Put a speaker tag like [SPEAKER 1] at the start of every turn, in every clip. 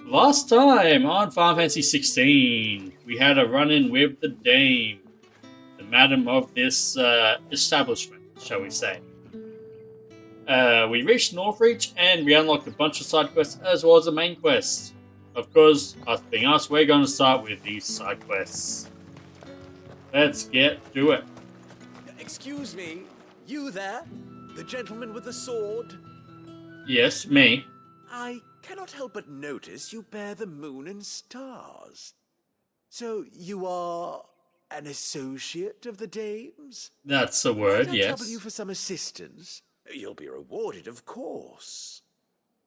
[SPEAKER 1] Last time on Final Fantasy 16, we had a run-in with the Dame, the madam of this establishment, shall we say. We reached Northreach and we unlocked a bunch of side quests as well as a main quest. Of course, us being us, we're going to start with these side quests. Let's get to it.
[SPEAKER 2] Excuse me, you there? The gentleman with the sword?
[SPEAKER 1] Yes, me.
[SPEAKER 2] I cannot help but notice you bear the moon and stars. So you are an associate of the dames?
[SPEAKER 1] That's the word,
[SPEAKER 2] Might I trouble you
[SPEAKER 1] yes.
[SPEAKER 2] for some assistance? You'll be rewarded, of course.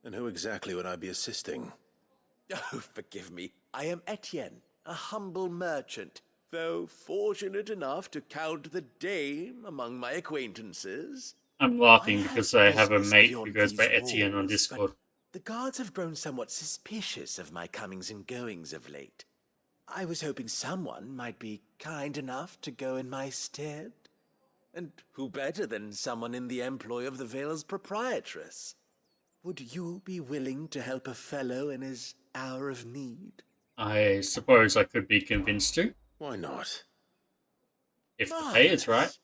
[SPEAKER 3] And who exactly would I be assisting?
[SPEAKER 2] Oh, forgive me. I am Etienne, a humble merchant, though fortunate enough to count the dame among my acquaintances.
[SPEAKER 1] I'm laughing because I have a
[SPEAKER 2] business
[SPEAKER 1] mate who
[SPEAKER 2] beyond
[SPEAKER 1] goes by
[SPEAKER 2] these
[SPEAKER 1] Etienne on
[SPEAKER 2] walls,
[SPEAKER 1] Discord.
[SPEAKER 2] but the guards have grown somewhat suspicious of my comings and goings of late. I was hoping someone might be kind enough to go in my stead. And who better than someone in the employ of the Vale's proprietress? Would you be willing to help a fellow in his hour of need?
[SPEAKER 1] I suppose I could be convinced to,
[SPEAKER 3] Why not?
[SPEAKER 1] if the pay is right.
[SPEAKER 2] Marvelous.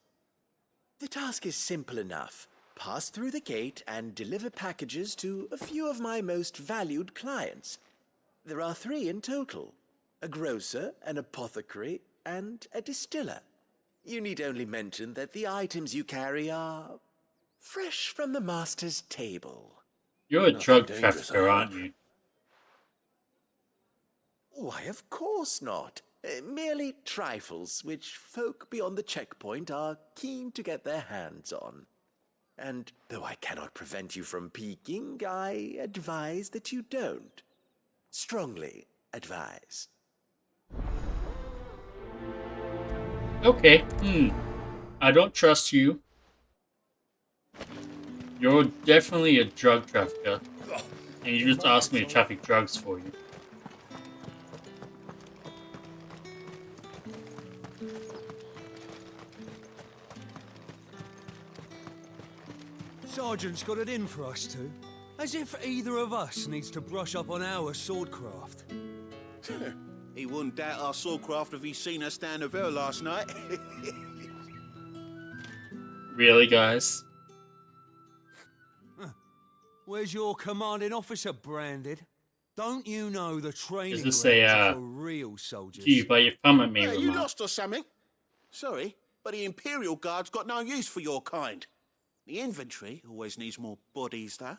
[SPEAKER 2] The task is simple enough. Pass through the gate and deliver packages to a few of my most valued clients. There are 3 in total: a grocer, an apothecary, and a distiller. You need only mention that the items you carry are fresh from the master's table.
[SPEAKER 1] You're a
[SPEAKER 3] Nothing
[SPEAKER 1] drug
[SPEAKER 3] dangerous,
[SPEAKER 1] trafficker,
[SPEAKER 3] I
[SPEAKER 1] aren't
[SPEAKER 3] hope.
[SPEAKER 1] you?
[SPEAKER 2] Why, of course not. Merely trifles which folk beyond the checkpoint are keen to get their hands on. And though I cannot prevent you from peeking, I advise that you don't. Strongly advise.
[SPEAKER 1] Okay, I don't trust you. You're definitely a drug trafficker. And you just asked me to traffic drugs for you.
[SPEAKER 4] Sergeant's got it in for us two. As if either of us needs to brush up on our swordcraft.
[SPEAKER 5] He wouldn't doubt our swordcraft if he'd seen us down the Vale last night.
[SPEAKER 1] Really, guys?
[SPEAKER 4] Where's your commanding officer branded? Don't you know the training
[SPEAKER 1] Is this
[SPEAKER 4] grounds
[SPEAKER 1] a,
[SPEAKER 4] are for real soldiers?
[SPEAKER 1] Gee, but you come at me,
[SPEAKER 5] Hey, you
[SPEAKER 1] Lamar.
[SPEAKER 5] lost or something? Sorry, but the Imperial Guard's got no use for your kind. The infantry always needs more bodies, though.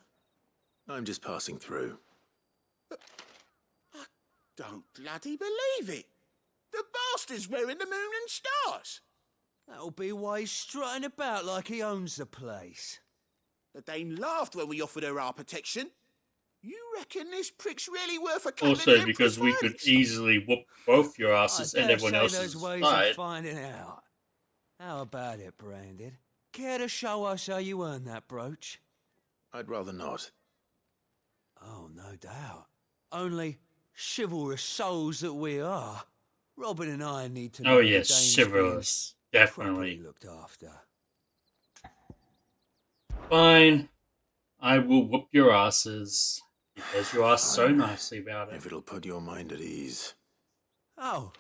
[SPEAKER 3] I'm just passing through.
[SPEAKER 5] Don't bloody believe it. The bastard's wearing the moon and stars.
[SPEAKER 4] That'll be why he's strutting about like he owns the place.
[SPEAKER 5] The Dane laughed when we offered her our protection. You reckon this prick's really worth a cut of the
[SPEAKER 1] Also, because we
[SPEAKER 5] Emperor's
[SPEAKER 1] could
[SPEAKER 5] verdicts?
[SPEAKER 1] easily whoop both your asses
[SPEAKER 4] I
[SPEAKER 1] and
[SPEAKER 4] dare
[SPEAKER 1] everyone
[SPEAKER 4] say
[SPEAKER 1] else's
[SPEAKER 4] there's ways
[SPEAKER 1] side.
[SPEAKER 4] of finding out. How about it, Branded? Care to show us how you earned that brooch?
[SPEAKER 3] I'd rather not.
[SPEAKER 4] Oh, no doubt. Only chivalrous souls that we are, Robin and I need to know
[SPEAKER 1] Oh
[SPEAKER 4] the
[SPEAKER 1] yes,
[SPEAKER 4] dame's
[SPEAKER 1] chivalrous.
[SPEAKER 4] being properly
[SPEAKER 1] Definitely.
[SPEAKER 4] looked after.
[SPEAKER 1] Fine. I will whoop your asses. Because you asked so nicely about it.
[SPEAKER 3] If it'll put your mind at ease.
[SPEAKER 4] Oh,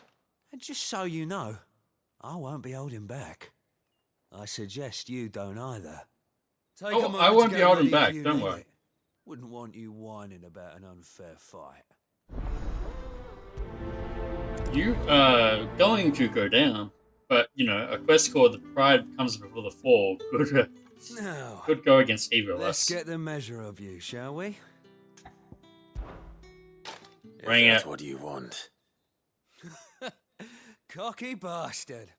[SPEAKER 4] and just so you know, I won't be holding back. I suggest you don't either. Take a
[SPEAKER 1] Oh,
[SPEAKER 4] moment
[SPEAKER 1] I
[SPEAKER 4] to
[SPEAKER 1] won't be
[SPEAKER 4] get
[SPEAKER 1] holding
[SPEAKER 4] ready if
[SPEAKER 1] back,
[SPEAKER 4] you
[SPEAKER 1] don't
[SPEAKER 4] need
[SPEAKER 1] worry.
[SPEAKER 4] it. Wouldn't want you whining about an unfair fight.
[SPEAKER 1] You are going to go down. But, you know, a quest called The Pride Comes Before the Fall
[SPEAKER 4] Now,
[SPEAKER 1] could go against either of
[SPEAKER 4] let's
[SPEAKER 1] us.
[SPEAKER 4] get the measure of you, shall we?
[SPEAKER 1] Bring
[SPEAKER 3] If that's
[SPEAKER 1] it.
[SPEAKER 3] what you want.
[SPEAKER 4] Cocky bastard.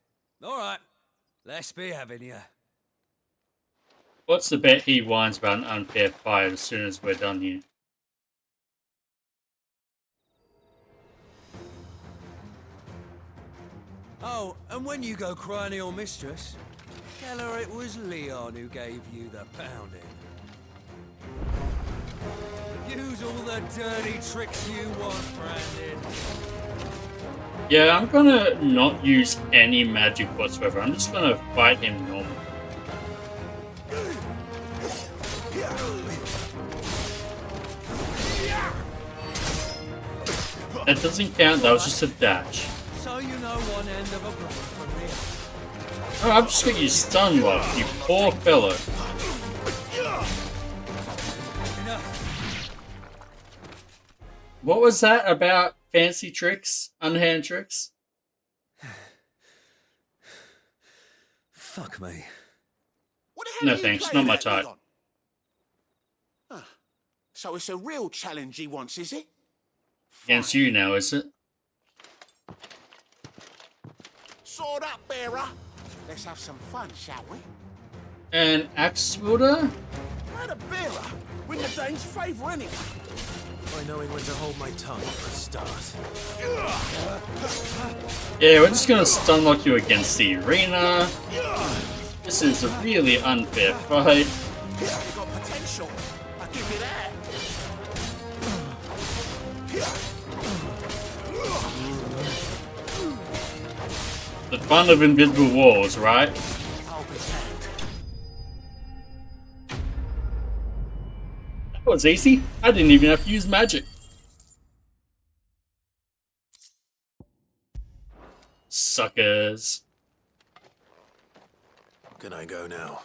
[SPEAKER 4] All right, let's be having you.
[SPEAKER 1] What's the bet he whines about an unfair fight as soon as we're done here?
[SPEAKER 4] Oh, and when you go crying to your mistress, tell her it was Leon who gave you the pounding. Use all the dirty tricks you want, Brandon.
[SPEAKER 1] Yeah, I'm gonna not use any magic whatsoever. I'm just gonna fight him normal. That doesn't count. That was just a dash.
[SPEAKER 4] So you know one end of a block from the other.
[SPEAKER 1] Oh, I've just got you stun locked, you poor fellow.
[SPEAKER 4] Enough.
[SPEAKER 1] What was that about fancy tricks? Unhand tricks?
[SPEAKER 4] Fuck me.
[SPEAKER 5] What the hell
[SPEAKER 1] No
[SPEAKER 5] are you
[SPEAKER 1] thanks,
[SPEAKER 5] playing
[SPEAKER 1] not my
[SPEAKER 5] at,
[SPEAKER 1] type.
[SPEAKER 5] Leon? Ah, so it's a real challenge he wants, is it?
[SPEAKER 1] Against
[SPEAKER 5] Fine.
[SPEAKER 1] you now, is it?
[SPEAKER 5] Sword up, bearer. Let's have some fun, shall we?
[SPEAKER 1] An axe wielder?
[SPEAKER 5] Right, a bearer. Win the Danes' favour anyway.
[SPEAKER 3] By knowing when to hold my tongue for a start.
[SPEAKER 1] Yeah, we're just gonna stun lock you against the arena. This is a really unfair fight.
[SPEAKER 5] You got potential. I'll give you that.
[SPEAKER 1] The fun of invisible walls, right?
[SPEAKER 5] I'll be damned.
[SPEAKER 1] That was easy. I didn't even have to use magic. Suckers.
[SPEAKER 3] Can I go now?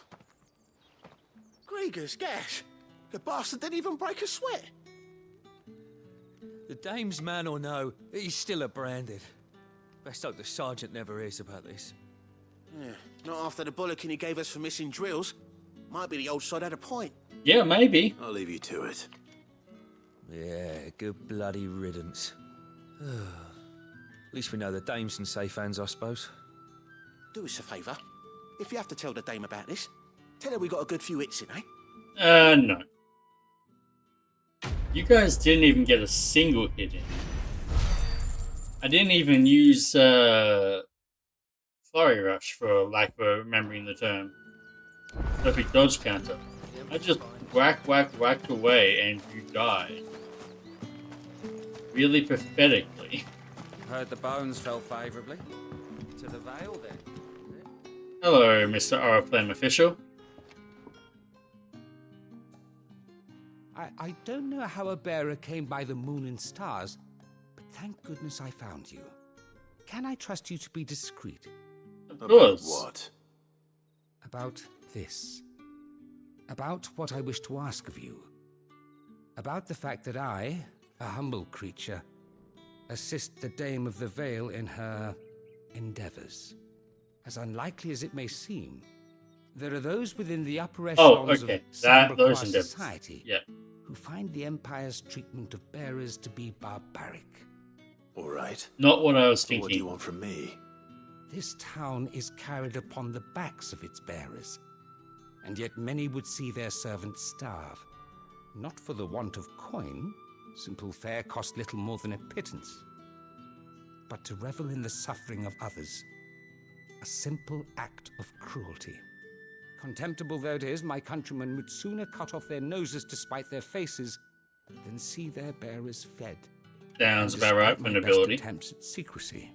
[SPEAKER 5] Grieger's gas. The bastard didn't even break a sweat.
[SPEAKER 4] The dame's man or no, he's still a branded. Best hope the sergeant never hears about this.
[SPEAKER 5] Yeah, not after the bollocking he gave us for missing drills. Might be the old sod had a point.
[SPEAKER 1] Yeah, maybe.
[SPEAKER 3] I'll leave you to it.
[SPEAKER 4] Yeah, good bloody riddance. At least we know the dame's in safe hands, I suppose.
[SPEAKER 5] Do us a favour. If you have to tell the dame about this, tell her we got a good few hits in, eh?
[SPEAKER 1] No. You guys didn't even get a single hit in. I didn't even use Flurry Rush, for lack of remembering the term. Perfect dodge counter. I just whacked away and you died. Really pathetically.
[SPEAKER 6] Heard the bones fell favourably. To the Vale, then.
[SPEAKER 1] Hello, Mr. Aeroplane official.
[SPEAKER 7] I don't know how a bearer came by the moon and stars, but thank goodness I found you. Can I trust you to be discreet?
[SPEAKER 1] Of course.
[SPEAKER 3] What?
[SPEAKER 7] About this. About what I wish to ask of you. About the fact that I, a humble creature, assist the Dame of the Vale in her endeavors. As unlikely as it may seem, there are those within the upper echelons
[SPEAKER 1] okay.
[SPEAKER 7] of Sambracroix
[SPEAKER 1] endeavors.
[SPEAKER 7] society
[SPEAKER 1] Yeah.
[SPEAKER 7] who find the Empire's treatment of bearers to be barbaric.
[SPEAKER 3] All right.
[SPEAKER 1] Not what I was
[SPEAKER 3] What do you
[SPEAKER 1] thinking.
[SPEAKER 3] want from me?
[SPEAKER 7] This town is carried upon the backs of its bearers, and yet many would see their servants starve. Not for the want of coin, simple fare cost little more than a pittance, but to revel in the suffering of others, a simple act of cruelty. Contemptible though it is, my countrymen would sooner cut off their noses to spite their faces than see their bearers fed.
[SPEAKER 1] Sounds
[SPEAKER 7] And
[SPEAKER 1] about right
[SPEAKER 7] despite
[SPEAKER 1] for
[SPEAKER 7] my
[SPEAKER 1] nobility.
[SPEAKER 7] best attempts at secrecy,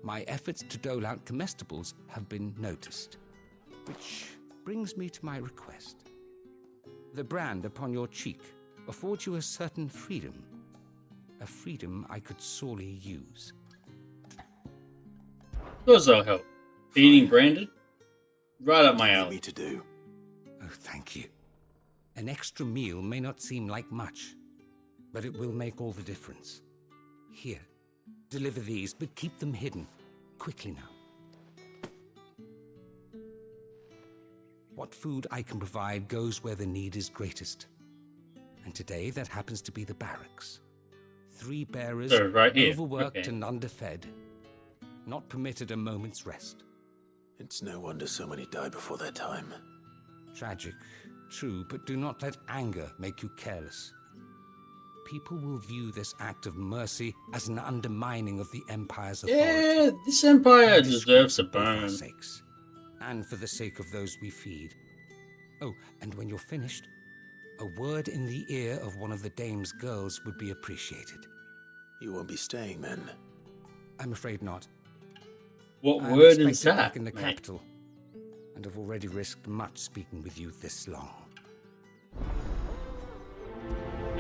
[SPEAKER 7] my efforts to dole out comestibles have been noticed. Which brings me to my request. The brand upon your cheek affords you a certain freedom. A freedom I could sorely use.
[SPEAKER 1] Of course I'll help. Feeding branded? Right up my
[SPEAKER 3] What do you need
[SPEAKER 1] alley.
[SPEAKER 3] me to do?
[SPEAKER 7] Oh, thank you. An extra meal may not seem like much, but it will make all the difference. Here, deliver these, but keep them hidden. Quickly now. What food I can provide goes where the need is greatest. And today that happens to be the barracks. 3 bearers,
[SPEAKER 1] So, right here.
[SPEAKER 7] overworked
[SPEAKER 1] Okay.
[SPEAKER 7] and underfed, not permitted a moment's rest.
[SPEAKER 3] It's no wonder so many die before their time.
[SPEAKER 7] Tragic, true, but do not let anger make you careless. People will view this act of mercy as an undermining of the Empire's authority.
[SPEAKER 1] Yeah, this empire
[SPEAKER 7] That is
[SPEAKER 1] deserves a
[SPEAKER 7] for both our
[SPEAKER 1] burn.
[SPEAKER 7] sakes, and for the sake of those we feed. Oh, and when you're finished, a word in the ear of one of the dame's girls would be appreciated.
[SPEAKER 3] You won't be staying then.
[SPEAKER 7] I'm afraid not.
[SPEAKER 1] What
[SPEAKER 7] I'm
[SPEAKER 1] word is
[SPEAKER 7] expected
[SPEAKER 1] that?
[SPEAKER 7] back in the
[SPEAKER 1] mate?
[SPEAKER 7] capital, and have already risked much speaking with you this long.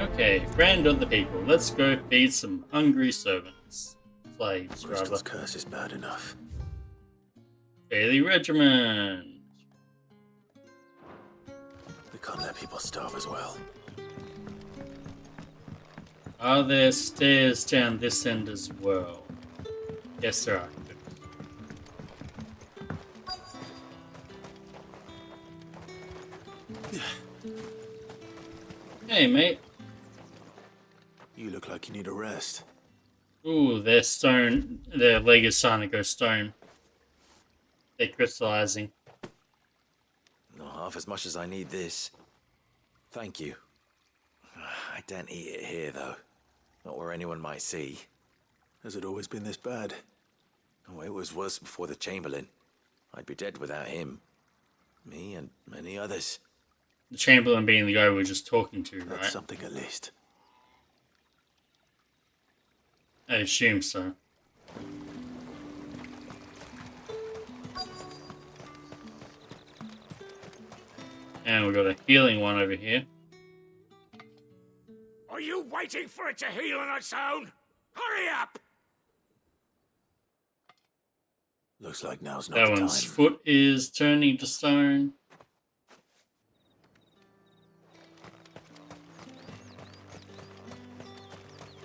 [SPEAKER 1] Okay, friend of the people, let's go feed some hungry servants. Slaves, rather.
[SPEAKER 2] Crystal's curse is bad enough.
[SPEAKER 1] Daily regiment.
[SPEAKER 2] We can't let people starve as well.
[SPEAKER 1] Are there stairs down this end as well? Yes, there are. Hey, mate.
[SPEAKER 2] You look like you need a rest.
[SPEAKER 1] Ooh, their stone. Their leg is starting to go stone. They're crystallizing.
[SPEAKER 2] Not half as much as I need this. Thank you. I don't eat it here, though. Not where anyone might see. Has it always been this bad? Oh, it was worse before the Chamberlain. I'd be dead without him. Me and many others.
[SPEAKER 1] The Chamberlain being the guy we were just talking to, right?
[SPEAKER 2] That's something at least.
[SPEAKER 1] I assume so. And we've got a healing one over here.
[SPEAKER 8] Are you waiting for it to heal on its own? Hurry up!
[SPEAKER 2] Looks like now's not
[SPEAKER 1] That
[SPEAKER 2] the
[SPEAKER 1] one's
[SPEAKER 2] time.
[SPEAKER 1] foot is turning to stone.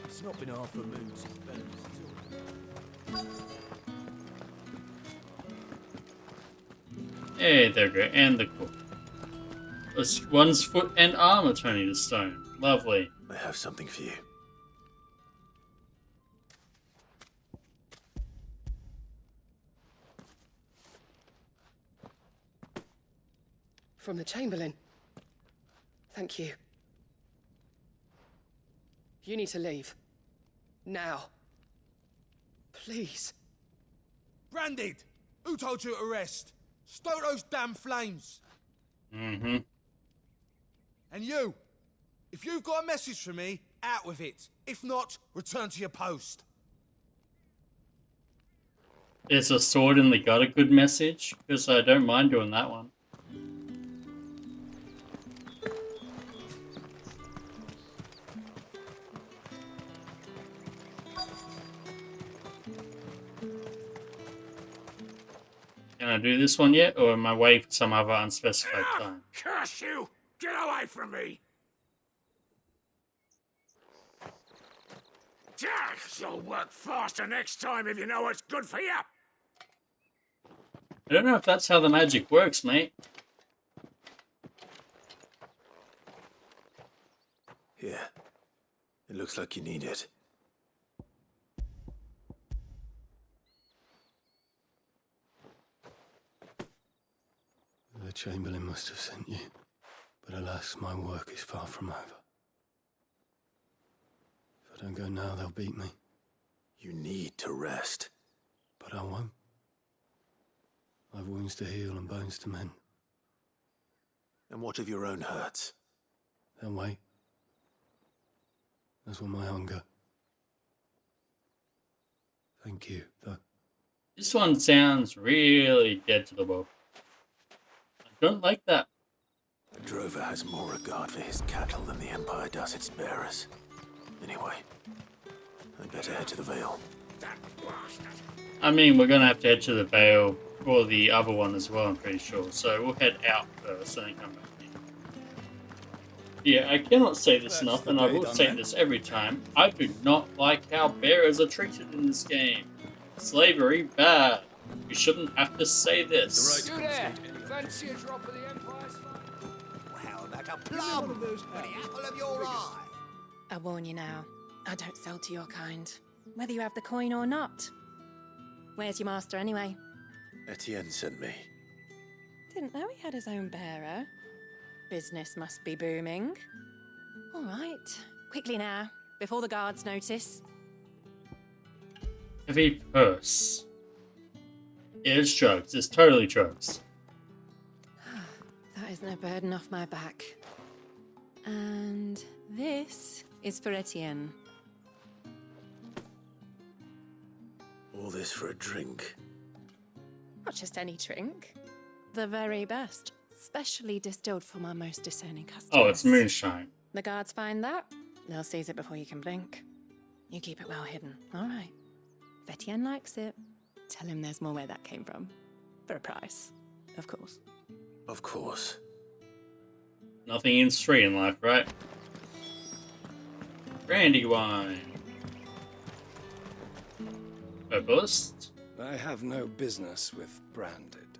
[SPEAKER 3] It's not been half a moon since Ben.
[SPEAKER 1] Hey, there we go. And the foot. One's foot and arm are turning to stone. Lovely.
[SPEAKER 2] I have something for you.
[SPEAKER 9] From the Chamberlain. Thank you. You need to leave. Now. Please.
[SPEAKER 3] Branded! Who told you to rest? Stoke those damn flames!
[SPEAKER 1] Mm-hmm.
[SPEAKER 3] And you! If you've got a message for me, out with it. If not, return to your post.
[SPEAKER 1] Is a sword in the gut a good message? Because I don't mind doing that one. Can I do this one yet, or am I waiting for some other unspecified time?
[SPEAKER 8] Curse you! Get away from me! You'll work faster next time if you know what's good for you!
[SPEAKER 1] I don't know if that's how the magic works, mate.
[SPEAKER 2] Here. It looks like you need it.
[SPEAKER 10] The Chamberlain must have sent you, but alas, my work is far from over. If I don't go now, they'll beat me.
[SPEAKER 2] You need to rest.
[SPEAKER 10] But I won't. I've wounds to heal and bones to mend.
[SPEAKER 2] And what of your own hurts?
[SPEAKER 10] They'll wait. As will my hunger. Thank you, though.
[SPEAKER 1] This one sounds really dead to the world. I don't like that.
[SPEAKER 2] The drover has more regard for his cattle than the Empire does its bearers. Anyway, I'd better head to the Vale.
[SPEAKER 1] I mean, we're gonna have to head to the Vale or the other one as well, I'm pretty sure. So we'll head out first and then come back in. Yeah, I cannot say this enough, and I will say this every time. I do not like how bearers are treated in this game. Slavery, bad. We shouldn't have to say this.
[SPEAKER 8] You there! Fancy a drop of the Empire's fun?
[SPEAKER 11] How about a plum for the apple of your eye?
[SPEAKER 12] I warn you now, I don't sell to your kind, whether you have the coin or not. Where's your master anyway?
[SPEAKER 2] Etienne sent me.
[SPEAKER 12] Didn't know he had his own bearer. Business must be booming. All right, quickly now, before the guards notice.
[SPEAKER 1] Heavy purse. It's drugs. It's totally drugs.
[SPEAKER 12] That is no burden off my back. And this is for Etienne.
[SPEAKER 2] All this for a drink.
[SPEAKER 12] Not just any drink. The very best. Specially distilled for my most discerning customers.
[SPEAKER 1] Oh, it's moonshine.
[SPEAKER 12] The guards find that, They'll seize it before you can blink. You keep it well hidden, all right? If Etienne likes it, tell him there's more where that came from. For a price, of course.
[SPEAKER 10] Of course.
[SPEAKER 1] Nothing is free in life, right? Brandy wine. Herbalist?
[SPEAKER 13] I have no business with branded.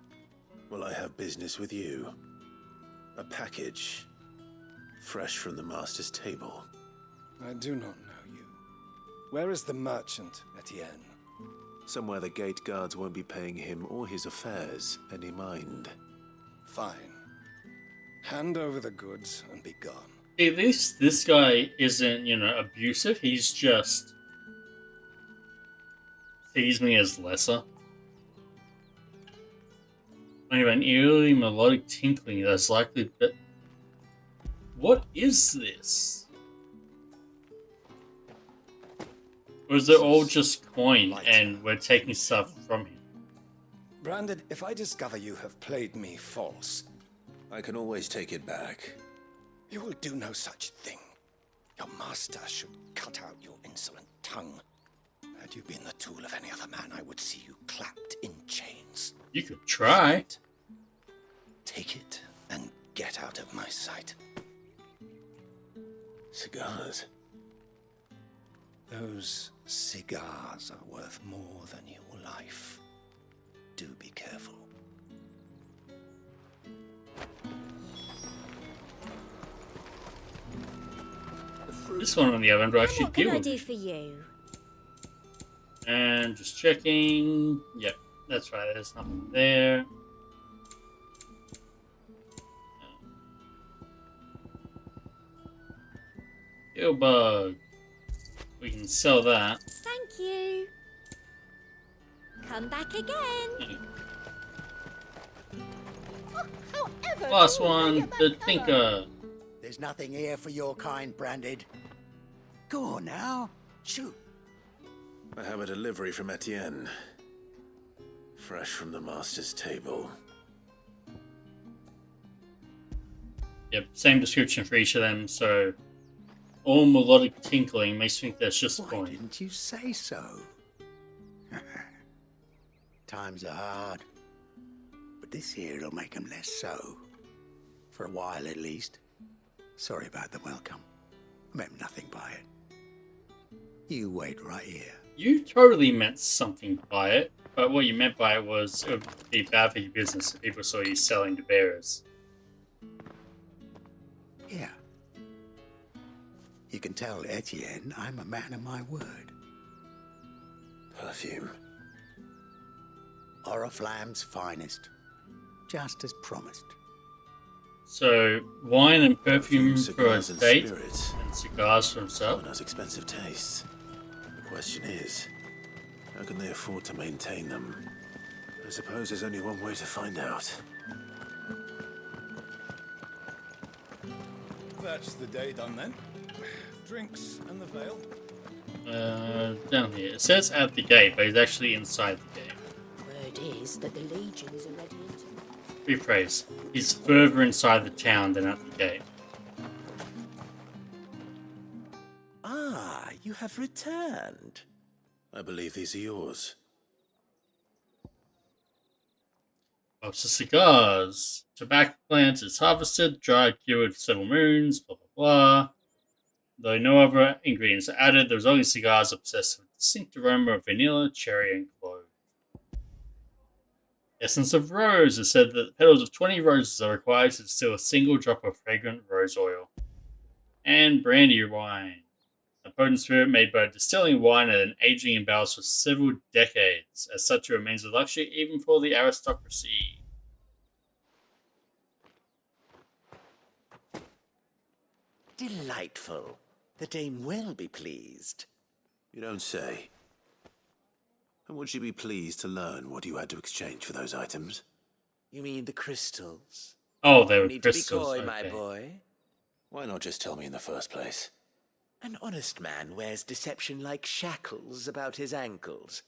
[SPEAKER 10] Well, I have business with you. A package. Fresh from the master's table.
[SPEAKER 13] I do not know you. Where is the merchant, Etienne?
[SPEAKER 10] Somewhere the gate guards won't be paying him or his affairs any mind.
[SPEAKER 13] Fine. Hand over the goods and be gone.
[SPEAKER 1] At least this guy isn't, abusive. He's just sees me as lesser. Anyway, an eerily melodic tinkling that's likely that. What is this? Or is it all just coin and we're taking stuff from him?
[SPEAKER 13] Branded, if I discover you have played me false,
[SPEAKER 10] I can always take it back.
[SPEAKER 13] you will do no such thing. Your master should cut out your insolent tongue. Had you been the tool of any other man, I would see you clapped in chains.
[SPEAKER 1] You could try.
[SPEAKER 13] Take it and get out of my sight.
[SPEAKER 10] Cigars.
[SPEAKER 13] Those cigars are worth more than your life. Do be careful.
[SPEAKER 1] This one on the other end will actually
[SPEAKER 14] What can
[SPEAKER 1] deal
[SPEAKER 14] I
[SPEAKER 1] with
[SPEAKER 14] do
[SPEAKER 1] it.
[SPEAKER 14] for you?
[SPEAKER 1] And just checking. Yep, that's right. There's nothing there. Kill bug. We can sell that.
[SPEAKER 14] Thank you. Come back again.
[SPEAKER 1] Last one, the Tinker.
[SPEAKER 11] There's nothing here for your kind, Branded. Go on now. Shoot.
[SPEAKER 10] I have a delivery from Etienne. Fresh from the master's table.
[SPEAKER 1] Yep, same description for each of them, so all melodic tinkling makes me think that's just
[SPEAKER 11] Why
[SPEAKER 1] coin.
[SPEAKER 11] didn't you say so? Times are hard. But this here'll make them less so. For a while, at least. Sorry about the welcome. I meant nothing by it. You wait right here.
[SPEAKER 1] You totally meant something by it, but what you meant by it was it would be bad for your business if people saw you selling to bearers.
[SPEAKER 11] Yeah. You can tell Etienne I'm a man of my word.
[SPEAKER 10] Perfume.
[SPEAKER 11] Oriflamme's finest. Just as promised.
[SPEAKER 1] So, wine and perfume for a
[SPEAKER 10] cigars and
[SPEAKER 1] date,
[SPEAKER 10] spirits.
[SPEAKER 1] and cigars for himself.
[SPEAKER 10] Someone has expensive tastes. The question is, how can they afford to maintain them? I suppose there's only one way to find out.
[SPEAKER 13] That's the day done then. Drinks and the veil.
[SPEAKER 1] Down here. It says at the gate, but he's actually inside the gate.
[SPEAKER 14] Word is that the Legion is already into.
[SPEAKER 1] Rephrase. He's further inside the town than at the gate.
[SPEAKER 2] Ah, you have returned.
[SPEAKER 10] I believe these are yours.
[SPEAKER 1] Box of cigars. Tobacco plants is harvested, dried, cured for several moons, blah blah blah. Though no other ingredients are added, there's only cigars that possess a distinct aroma of vanilla, cherry, and clove. Essence of rose is said that the petals of 20 roses are required to distill a single drop of fragrant rose oil. And brandy wine. A potent spirit made by distilling wine and then aging in barrels for several decades. As such, it remains a luxury even for the aristocracy.
[SPEAKER 2] Delightful. The dame will be pleased.
[SPEAKER 10] You don't say. And would she be pleased to learn what you had to exchange for those items?
[SPEAKER 2] You mean the crystals?
[SPEAKER 1] Oh, they were
[SPEAKER 2] Need
[SPEAKER 1] crystals.
[SPEAKER 2] to be coy,
[SPEAKER 1] Okay.
[SPEAKER 2] my boy.
[SPEAKER 10] Why not just tell me in the first place?
[SPEAKER 2] An honest man wears deception like shackles about his ankles.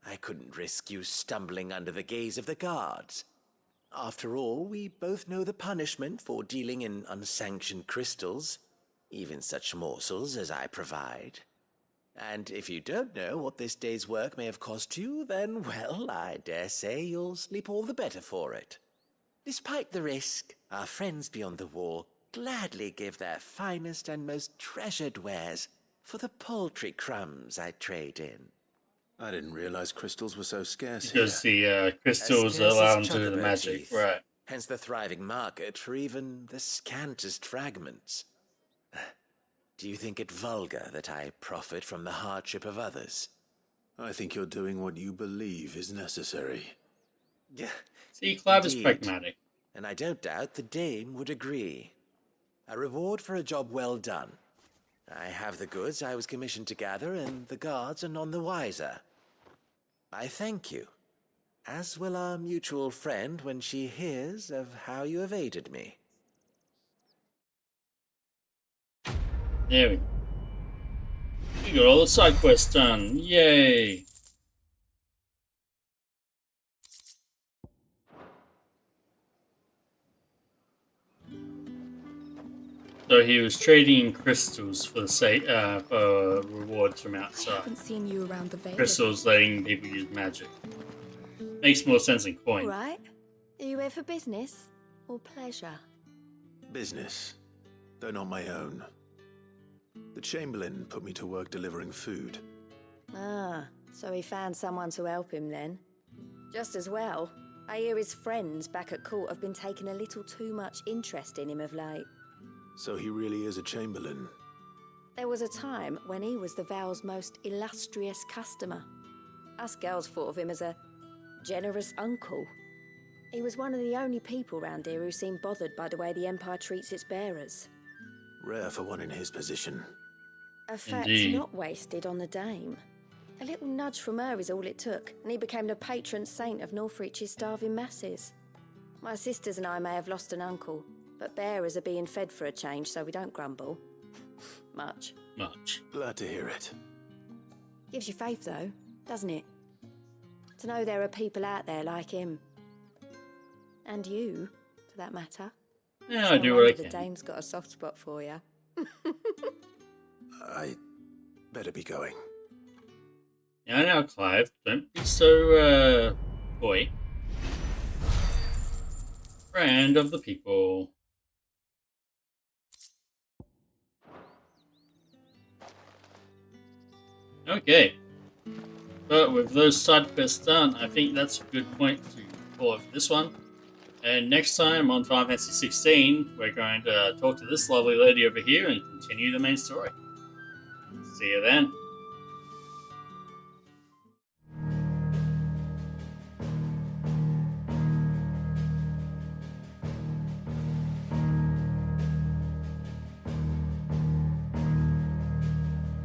[SPEAKER 2] I couldn't risk you stumbling under the gaze of the guards. After all, we both know the punishment for dealing in unsanctioned crystals. even such morsels as I provide. And if you don't know what this day's work may have cost you, then, well, I dare say you'll sleep all the better for it. Despite the risk, our friends beyond the wall gladly give their finest and most treasured wares for the paltry crumbs I trade in.
[SPEAKER 10] I didn't realize crystals were so scarce
[SPEAKER 1] Because
[SPEAKER 10] here.
[SPEAKER 1] the crystals
[SPEAKER 2] As scarce
[SPEAKER 1] allow
[SPEAKER 2] as
[SPEAKER 1] them to do the
[SPEAKER 2] chocobo
[SPEAKER 1] magic,
[SPEAKER 2] teeth.
[SPEAKER 1] right?
[SPEAKER 2] Hence the thriving market for even the scantest fragments. Do you think it vulgar that I profit from the hardship of others?
[SPEAKER 10] I think you're doing what you believe is necessary.
[SPEAKER 2] Yeah.
[SPEAKER 1] See, Clive is
[SPEAKER 2] Indeed.
[SPEAKER 1] pragmatic.
[SPEAKER 2] And I don't doubt the dame would agree. A reward for a job well done. I have the goods I was commissioned to gather, and the guards are none the wiser. I thank you, as will our mutual friend when she hears of how you have aided me.
[SPEAKER 1] There we go. We got all the side quests done. Yay! So he was trading crystals for the for rewards from
[SPEAKER 15] I
[SPEAKER 1] outside.
[SPEAKER 15] haven't seen you around the Vale.
[SPEAKER 1] Crystals letting people use magic. Makes more sense than coin.
[SPEAKER 14] All right. Are you here for business or pleasure?
[SPEAKER 10] Business, though not my own. The Chamberlain put me to work delivering food.
[SPEAKER 14] Ah, so he found someone to help him then. Just as well. I hear his friends back at court have been taking a little too much interest in him of late.
[SPEAKER 10] So he really is a Chamberlain.
[SPEAKER 14] There was a time when he was the Vale's most illustrious customer. Us girls thought of him as a generous uncle. He was one of the only people round here who seemed bothered by the way the Empire treats its bearers.
[SPEAKER 10] Rare for one in his position.
[SPEAKER 14] A fact
[SPEAKER 1] Indeed.
[SPEAKER 14] not wasted on the dame. A little nudge from her is all it took, and he became the patron saint of Northreach's starving masses. My sisters and I may have lost an uncle, but bearers are being fed for a change, so we don't grumble. Much.
[SPEAKER 10] Glad to hear it.
[SPEAKER 14] Gives you faith, though, doesn't it? To know there are people out there like him. And you, for that matter.
[SPEAKER 1] Yeah, I do what I
[SPEAKER 14] The
[SPEAKER 1] can.
[SPEAKER 14] dame's got a soft spot for you.
[SPEAKER 10] I better be going.
[SPEAKER 1] Yeah, now, Clive, don't be so, coy. Friend of the people. Okay. But with those side quests done, I think that's a good point to call it for this one. And next time on Final Fantasy 16, we're going to talk to this lovely lady over here and continue the main story. See you then.